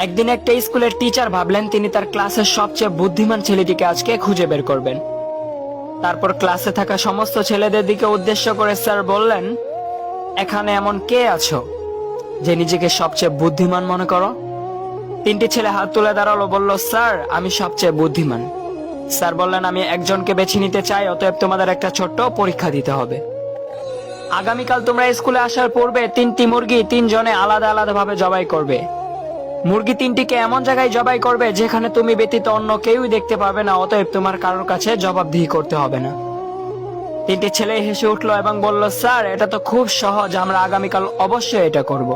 একদিন একটা স্কুলের টিচার ভাবলেন তিনি তার ক্লাসের সবচেয়ে বুদ্ধিমান ছেলেটিকে আজকে খুঁজে বের করবেন। তারপর ক্লাসে থাকা সমস্ত ছেলেদের দিকে উদ্দেশ্য করে স্যার বললেন, এখানে এমন কে আছো যে নিজেকে সবচেয়ে বুদ্ধিমান মনে করো? তিনটি ছেলে হাত তুলে দাঁড়ালো, বলল, স্যার আমি সবচেয়ে বুদ্ধিমান। স্যার বললেন, আমি একজনকে বেছে নিতে চাই, অতএব তোমাদের একটা ছোট্ট পরীক্ষা দিতে হবে। আগামীকাল তোমরা স্কুলে আসার পূর্বে 3টি মুরগি 3 জনে আলাদা আলাদা ভাবে জবাই করবে। মুরগি 3টিকে এমন জায়গায় জবাই করবে যেখানে তুমি ব্যতীত অন্য কেউই দেখতে পাবে না, অতএব তোমার কারোর কাছে জবাবদিহি করতে হবে না। 3টি ছেলে হেসে উঠলো এবং বলল, স্যার এটা তো খুব সহজ, আমরা আগামীকাল অবশ্যই এটা করব।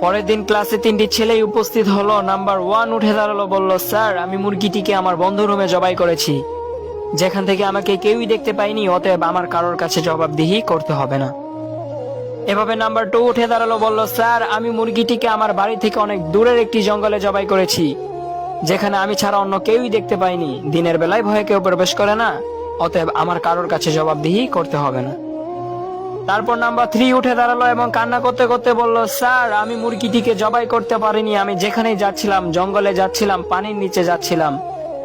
পরের দিন ক্লাসে 3টি ছেলেই উপস্থিত হলো। নাম্বার 1 উঠে দাঁড়ালো, বলল, স্যার আমি মুরগিটিকে আমার বন্ধু রুমে জবাই করেছি, যেখান থেকে আমাকে কেউই দেখতে পায়নি, অতএব আমার কারোর কাছে জবাবদিহি করতে হবে না। এভাবে নাম্বার 2 উঠে দাঁড়ালো, বলল, স্যার আমি মুরগিটিকে আমার বাড়ি থেকে অনেক দূরের একটি জঙ্গলে জবাই করেছি, যেখানে আমি ছাড়া অন্য কেউই দেখতে পাইনি, দিনের বেলায় ভয়ে কেউ প্রবেশ করে না, অতএব আমার কারোর কাছে জবাবদিহি করতে হবে না। তারপর নাম্বার 3 উঠে দাঁড়ালো এবং কান্না করতে করতে বলল, স্যার আমি মুরগিটিকে জবাই করতে পারিনি, আমি যেখানেই যাচ্ছিলাম, জঙ্গলে যাচ্ছিলাম, পানির নিচে যাচ্ছিলাম,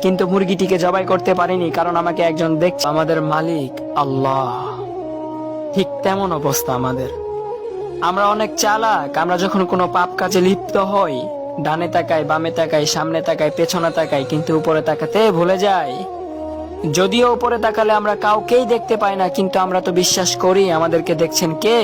কিন্তু মুরগিটিকে জবাই করতে পারিনি, কারণ আমাকে একজন দেখছে, আমাদের মালিক আল্লাহ। ঠিক তেমন অবস্থা আমাদের। আমরা অনেক চালাক। আমরা যখন কোনো পাপ কাজে লিপ্ত হই, ডানে তাকাই, বামে তাকাই, সামনে তাকাই, পেছনে তাকাই, কিন্তু উপরে তাকাতে ভুলে যাই। যদিও উপরে তাকালে আমরা কাউকেই দেখতে পাই না, কিন্তু আমরা তো বিশ্বাস করি আমাদেরকে দেখছেন কে?